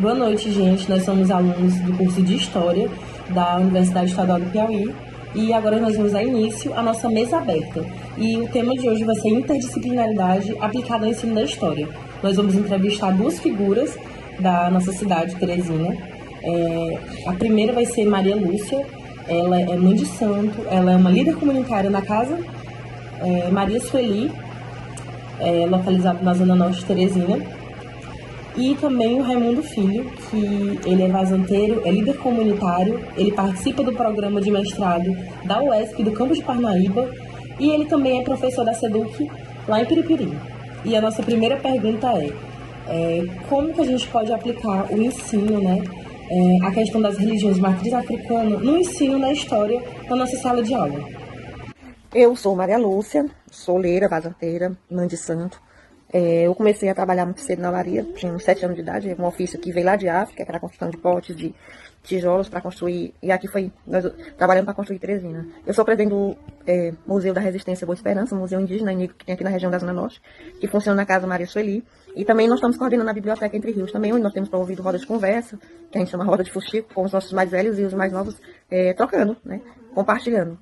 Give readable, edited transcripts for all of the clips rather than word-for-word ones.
Boa noite, gente. Nós somos alunos do curso de História da Universidade Estadual do Piauí e agora nós vamos dar início à nossa mesa aberta. E o tema de hoje vai ser interdisciplinaridade aplicada ao ensino da História. Nós vamos entrevistar duas figuras da nossa cidade, Teresina. A primeira vai ser Maria Lúcia. Ela é mãe de santo, ela é uma líder comunitária na casa Maria Sueli, localizado na Zona Norte de Teresina. E também o Raimundo Filho, que ele é vazanteiro, é líder comunitário, ele participa do programa de mestrado da UESP, do campus de Parnaíba, e ele também é professor da SEDUC, lá em Piripiri. E a nossa primeira pergunta como que a gente pode aplicar o ensino, a questão das religiões de matriz africana no ensino na história na nossa sala de aula? Eu sou Maria Lúcia, sou leira, vazanteira, mãe de santo. Eu comecei a trabalhar muito cedo na olaria, tinha uns 7 anos de idade, um ofício que veio lá de África, que era a construção de potes, de tijolos para construir, e aqui foi nós trabalhando para construir Teresina. Eu sou presidente do Museu da Resistência Boa Esperança, um museu indígena que tem aqui na região da Zona Norte, que funciona na Casa Maria Sueli, e também nós estamos coordenando a Biblioteca Entre Rios, também onde nós temos promovido rodas de conversa, que a gente chama roda de fuxico, com os nossos mais velhos e os mais novos trocando, compartilhando.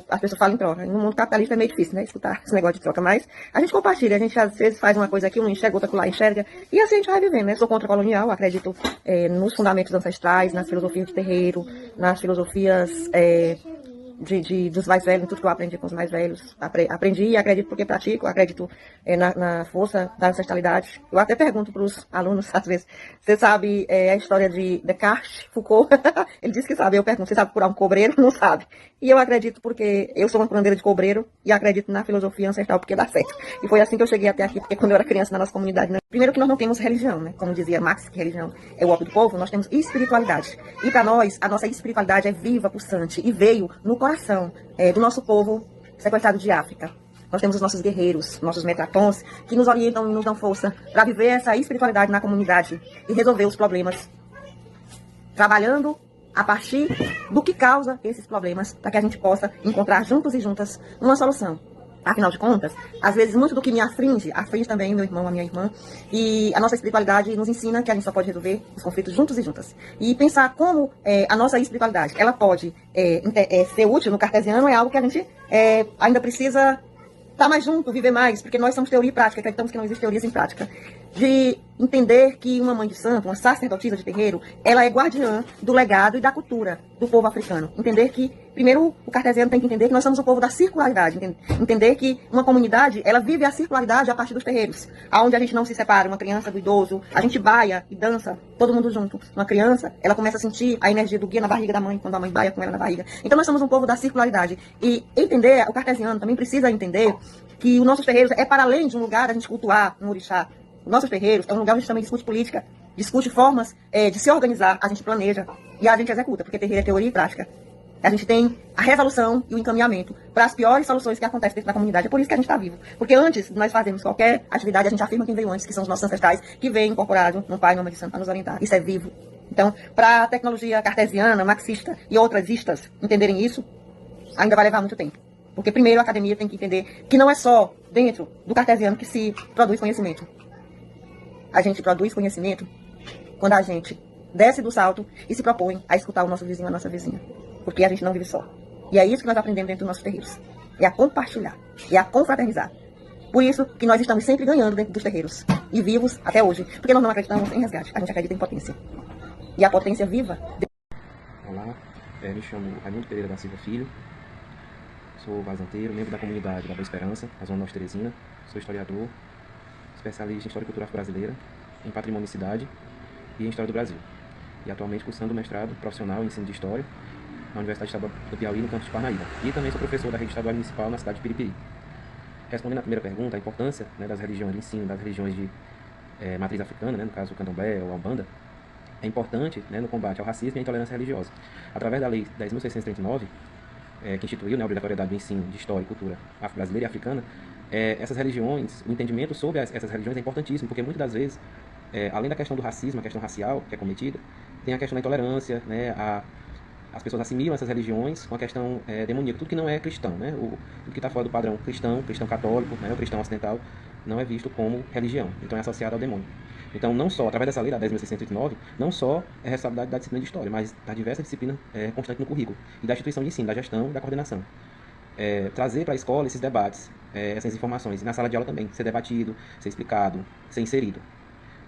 As pessoas falam em troca. No mundo capitalista é meio difícil, escutar esse negócio de troca. Mas a gente compartilha, a gente às vezes faz uma coisa aqui, um enxerga, outra lá enxerga. E assim a gente vai vivendo, Sou contra-colonial, acredito nos fundamentos ancestrais, nas filosofias de terreiro, nas filosofias dos mais velhos, tudo que eu aprendi com os mais velhos. Aprendi e acredito porque pratico, acredito na força da ancestralidade. Eu até pergunto para os alunos, às vezes, você sabe a história de Descartes, Foucault? Ele disse que sabe, eu pergunto, você sabe curar um cobreiro? Não sabe. E eu acredito porque eu sou uma curandeira de cobreiro e acredito na filosofia ancestral porque dá certo. E foi assim que eu cheguei até aqui, porque quando eu era criança na nossa comunidade, primeiro que nós não temos religião, Como dizia Marx, que religião é o ópio do povo, nós temos espiritualidade. E para nós, a nossa espiritualidade é viva, pulsante e veio no coração do nosso povo sequestrado de África. Nós temos os nossos guerreiros, nossos metratons, que nos orientam e nos dão força para viver essa espiritualidade na comunidade e resolver os problemas, trabalhando a partir do que causa esses problemas, para que a gente possa encontrar juntos e juntas uma solução. Afinal de contas, às vezes muito do que me afringe também meu irmão, a minha irmã, e a nossa espiritualidade nos ensina que a gente só pode resolver os conflitos juntos e juntas. E pensar como a nossa espiritualidade, ela pode ser útil no cartesiano é algo que a gente ainda precisa estar mais junto, viver mais, porque nós somos teoria e prática, acreditamos que não existe teoria sem prática. De entender que uma mãe de santo, uma sacerdotisa de terreiro, ela é guardiã do legado e da cultura do povo africano. Entender que, primeiro, o cartesiano tem que entender que nós somos o povo da circularidade. Entender que uma comunidade, ela vive a circularidade a partir dos terreiros, onde a gente não se separa, uma criança do idoso, a gente baia e dança, todo mundo junto. Uma criança, ela começa a sentir a energia do guia na barriga da mãe, quando a mãe baia com ela na barriga. Então nós somos um povo da circularidade. E entender, o cartesiano também precisa entender que os nossos terreiros é para além de um lugar a gente cultuar um orixá. Os nossos terreiros é um lugar onde a gente também discute política, discute formas de se organizar, a gente planeja e a gente executa, porque terreiro é teoria e prática. A gente tem a resolução e o encaminhamento para as piores soluções que acontecem dentro da comunidade. É por isso que a gente está vivo. Porque antes de nós fazermos qualquer atividade, a gente afirma quem veio antes, que são os nossos ancestrais, que vem incorporado no Pai, no Mãe de Santo, para nos orientar. Isso é vivo. Então, para a tecnologia cartesiana, marxista e outras istas entenderem isso, ainda vai levar muito tempo. Porque primeiro a academia tem que entender que não é só dentro do cartesiano que se produz conhecimento. A gente produz conhecimento quando a gente desce do salto e se propõe a escutar o nosso vizinho, a nossa vizinha. Porque a gente não vive só. E é isso que nós aprendemos dentro dos nossos terreiros. É a compartilhar, é a confraternizar. Por isso que nós estamos sempre ganhando dentro dos terreiros. E vivos até hoje. Porque nós não acreditamos em resgate, a gente acredita em potência. E a potência viva. Olá, me chamo Raimundo Pereira da Silva Filho. Sou vazanteiro, membro da comunidade da Boa Esperança, na Zona Norte de Teresina. Sou historiador, especialista em História e Cultura Afro-Brasileira, em Patrimônio e Cidade e em História do Brasil. E atualmente cursando mestrado profissional em Ensino de História na Universidade Estadual do Piauí, no campus de Parnaíba. E também sou professor da Rede Estadual Municipal na cidade de Piripiri. Respondendo à primeira pergunta, a importância das religiões, do ensino das religiões de matriz africana, no caso o candomblé ou a umbanda, é importante no combate ao racismo e à intolerância religiosa. Através da Lei 10.639, que instituiu a obrigatoriedade do ensino de História e Cultura afro-brasileira e africana, essas religiões, o entendimento sobre essas religiões é importantíssimo, porque muitas das vezes, além da questão do racismo, a questão racial que é cometida, tem a questão da intolerância, as pessoas assimilam essas religiões com a questão demoníaca, tudo que não é cristão, tudo que está fora do padrão cristão, cristão católico, o cristão ocidental, não é visto como religião, então é associado ao demônio. Então, não só, através dessa lei, da 10.609, não só é responsabilidade da disciplina de História, mas da diversas disciplinas constantes no currículo, e da instituição de ensino, da gestão e da coordenação. Trazer para a escola esses debates, essas informações, e na sala de aula também, ser debatido, ser explicado, ser inserido.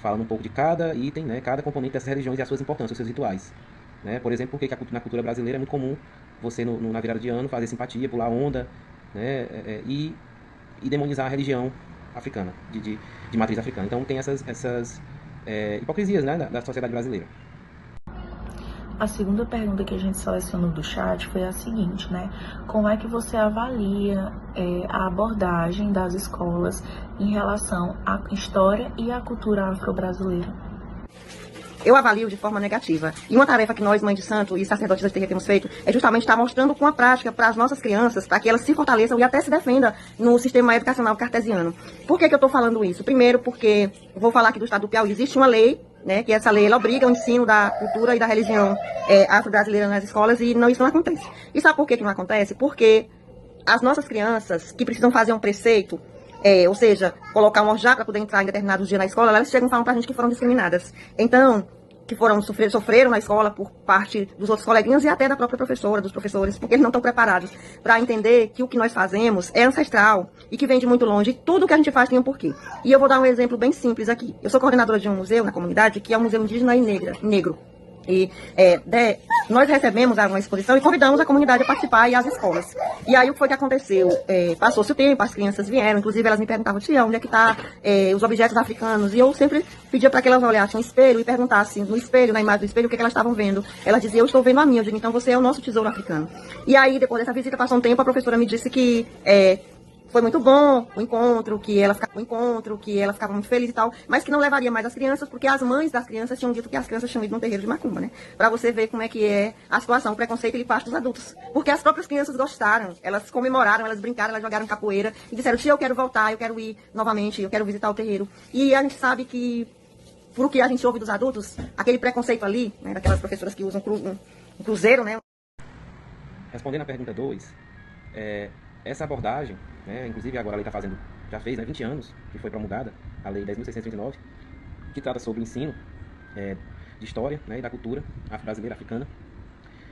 Falando um pouco de cada item, né, cada componente dessas religiões e as suas importâncias, os seus rituais. Né? Por exemplo, porque na cultura brasileira é muito comum você, na virada de ano, fazer simpatia, pular onda, né, e demonizar a religião africana, de matriz africana. Então tem essas hipocrisias, né, da sociedade brasileira. A segunda pergunta que a gente selecionou do chat foi a seguinte, né? Como é que você avalia a abordagem das escolas em relação à história e à cultura afro-brasileira? Eu avalio de forma negativa. E uma tarefa que nós, mães de santo e sacerdotes da terreira temos feito é justamente estar mostrando com a prática para as nossas crianças, para que elas se fortaleçam e até se defendam no sistema educacional cartesiano. Por que eu estou falando isso? Primeiro porque, vou falar aqui do estado do Piauí, existe uma lei, né, que essa lei ela obriga o ensino da cultura e da religião afro-brasileira nas escolas e isso não acontece. E sabe por que não acontece? Porque as nossas crianças que precisam fazer um preceito, ou seja, colocar um orjá para poder entrar em determinados dias na escola, elas chegam e falam pra gente que foram discriminadas. Então, que sofreram na escola por parte dos outros coleguinhas e até da própria professora, dos professores, porque eles não estão preparados para entender que o que nós fazemos é ancestral e que vem de muito longe. E tudo que a gente faz tem um porquê. E eu vou dar um exemplo bem simples aqui. Eu sou coordenadora de um museu na comunidade, que é um museu indígena e negro. E nós recebemos uma exposição e convidamos a comunidade a participar e as escolas. E aí o que foi que aconteceu? Passou-se o tempo, as crianças vieram, inclusive elas me perguntavam, tia, onde é que tá os objetos africanos? E eu sempre pedia para que elas olhassem no espelho e perguntassem no espelho, na imagem do espelho, o que elas estavam vendo. Elas diziam, eu estou vendo a minha. Eu digo, então você é o nosso tesouro africano. E aí, depois dessa visita, passou um tempo, a professora me disse que foi muito bom o encontro, que ela ficava muito feliz e tal, mas que não levaria mais as crianças, porque as mães das crianças tinham dito que as crianças tinham ido num terreiro de macumba, né? Pra você ver como é que é a situação, o preconceito de parte dos adultos. Porque as próprias crianças gostaram, elas comemoraram, elas brincaram, elas jogaram capoeira e disseram, tia, eu quero voltar, eu quero ir novamente, eu quero visitar o terreiro. E a gente sabe que, por o que a gente ouve dos adultos, aquele preconceito ali, né, daquelas professoras que usam um cruzeiro, né? Respondendo à pergunta 2, essa abordagem, né, inclusive agora a lei já fez 20 anos que foi promulgada, a lei 10.639, que trata sobre o ensino de história, né, e da cultura afro-brasileira, africana,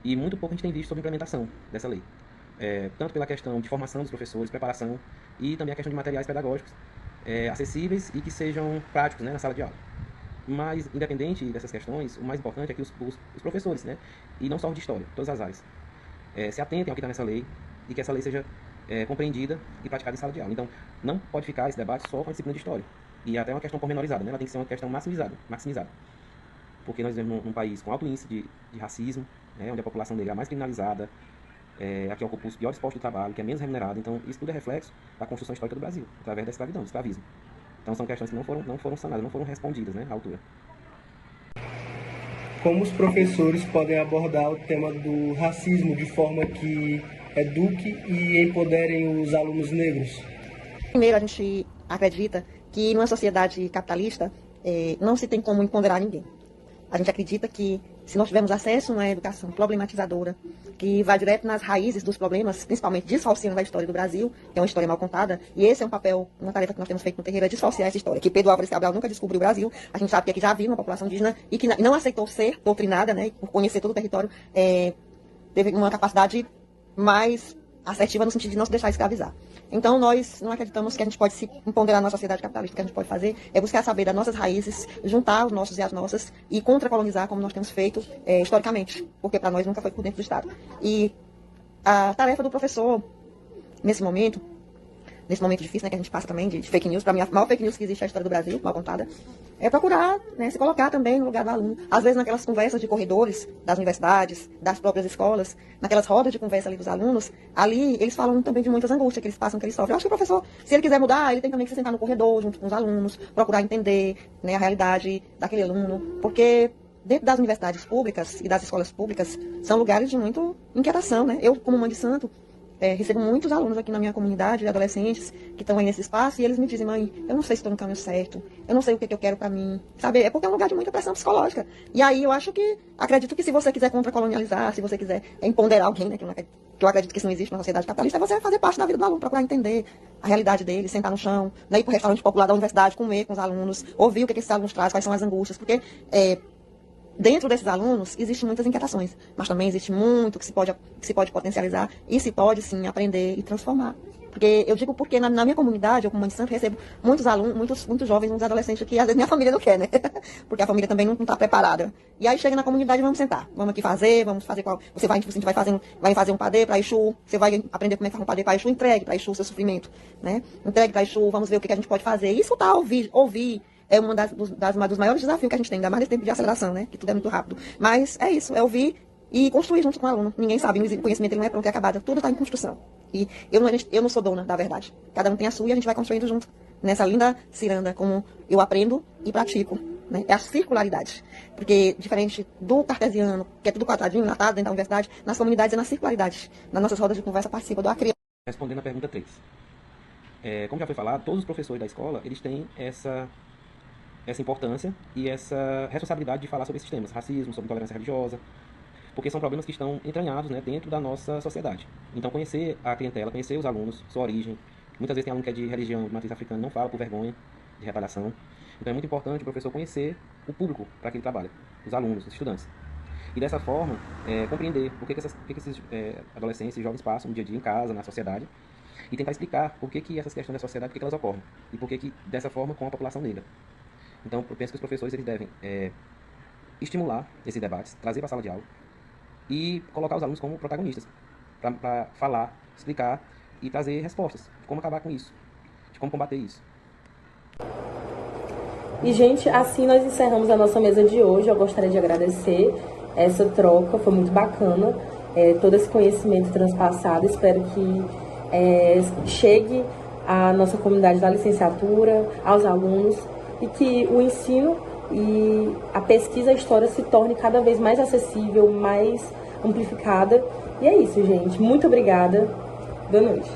e muito pouco a gente tem visto sobre a implementação dessa lei, tanto pela questão de formação dos professores, preparação, e também a questão de materiais pedagógicos acessíveis e que sejam práticos, né, na sala de aula. Mas, independente dessas questões, o mais importante é que os professores, né, e não só os de história, todas as áreas, se atentem ao que está nessa lei e que essa lei seja compreendida e praticada em sala de aula. Então, não pode ficar esse debate só com a disciplina de história. E até uma questão pormenorizada, né? Ela tem que ser uma questão maximizada. Porque nós vivemos num país com alto índice de racismo, né? Onde a população negra é mais criminalizada, a que ocupa os piores postos de trabalho, que é menos remunerada. Então, isso tudo é reflexo da construção histórica do Brasil, através da escravidão, do escravismo. Então, são questões que não foram sanadas, não foram respondidas, né, à altura. Como os professores podem abordar o tema do racismo de forma que eduque e empoderem os alunos negros? Primeiro, a gente acredita que numa sociedade capitalista não se tem como empoderar ninguém. A gente acredita que se nós tivermos acesso a uma educação problematizadora, que vai direto nas raízes dos problemas, principalmente desfalciando a história do Brasil, que é uma história mal contada, e esse é uma tarefa que nós temos feito no terreiro, é desfalciar essa história, que Pedro Álvares Cabral nunca descobriu o Brasil, a gente sabe que aqui já havia uma população indígena e que não aceitou ser doutrinada, né, por conhecer todo o território, teve uma capacidade mais assertiva no sentido de não se deixar escravizar. Então, nós não acreditamos que a gente pode se empoderar na sociedade capitalista. O que a gente pode fazer é buscar saber das nossas raízes, juntar os nossos e as nossas e contra-colonizar, como nós temos feito historicamente, porque para nós nunca foi por dentro do Estado. E a tarefa do professor, nesse momento difícil, né, que a gente passa também de fake news, para mim a maior fake news que existe é a história do Brasil, mal contada, é procurar, né, se colocar também no lugar do aluno. Às vezes naquelas conversas de corredores das universidades, das próprias escolas, naquelas rodas de conversa ali dos alunos, ali eles falam também de muitas angústias que eles passam, que eles sofrem. Eu acho que o professor, se ele quiser mudar, ele tem também que se sentar no corredor junto com os alunos, procurar entender, né, a realidade daquele aluno, porque dentro das universidades públicas e das escolas públicas são lugares de muita inquietação, né? Eu, como mãe de santo, recebo muitos alunos aqui na minha comunidade, adolescentes, que estão aí nesse espaço, e eles me dizem, mãe, eu não sei se estou no caminho certo, eu não sei o que eu quero para mim, sabe? É porque é um lugar de muita pressão psicológica. E aí eu acredito que se você quiser contra-colonializar, se você quiser empoderar alguém, né, que eu acredito que isso não existe na sociedade capitalista, é você fazer parte da vida do aluno, procurar entender a realidade dele, sentar no chão, né, ir para o restaurante popular da universidade, comer com os alunos, ouvir o que esses alunos trazem, quais são as angústias, porque dentro desses alunos existem muitas inquietações, mas também existe muito que se pode potencializar e se pode sim aprender e transformar. Porque eu digo porque na minha comunidade, eu como mãe de santo, recebo muitos alunos, muitos jovens, muitos adolescentes que às vezes minha família não quer, né? Porque a família também não está preparada. E aí chega na comunidade, vamos sentar, vamos aqui fazer, qual. A gente vai fazer um padê para Exu, você vai aprender como é que faz um padê para Exu, entregue para Exu o seu sofrimento, né? Entregue para Exu, vamos ver o que a gente pode fazer. E escutar, ouvir. É um dos maiores desafios que a gente tem, ainda mais nesse tempo de aceleração, né? Que tudo é muito rápido. Mas é isso, é ouvir e construir junto com o aluno. Ninguém sabe, o conhecimento ele não é pronto e acabado, tudo está em construção. E eu não sou dona da verdade. Cada um tem a sua e a gente vai construindo junto. Nessa linda ciranda, como eu aprendo e pratico. Né? É a circularidade. Porque, diferente do cartesiano, que é tudo quadradinho, enlatado dentro da universidade, nas comunidades é na circularidade. Nas nossas rodas de conversa participa do criança. Respondendo a pergunta 3. Como já foi falado, todos os professores da escola, eles têm essa importância e essa responsabilidade de falar sobre esses temas, racismo, sobre intolerância religiosa, porque são problemas que estão entranhados, né, dentro da nossa sociedade. Então, conhecer a clientela, conhecer os alunos, sua origem. Muitas vezes tem aluno que é de religião, de matriz africana, não fala por vergonha de retaliação. Então, é muito importante o professor conhecer o público para que ele trabalha, os alunos, os estudantes. E dessa forma, compreender o que esses adolescentes e jovens passam no dia a dia em casa, na sociedade, e tentar explicar por que essas questões da sociedade, por que elas ocorrem, e por que dessa forma com a população negra. Então, eu penso que os professores eles devem estimular esses debates, trazer para a sala de aula e colocar os alunos como protagonistas, para falar, explicar e trazer respostas de como acabar com isso, de como combater isso. E, gente, assim nós encerramos a nossa mesa de hoje. Eu gostaria de agradecer essa troca, foi muito bacana, todo esse conhecimento transpassado. Espero que chegue à nossa comunidade da licenciatura, aos alunos, e que o ensino e a pesquisa, a história se torne cada vez mais acessível, mais amplificada. E é isso, gente. Muito obrigada. Boa noite.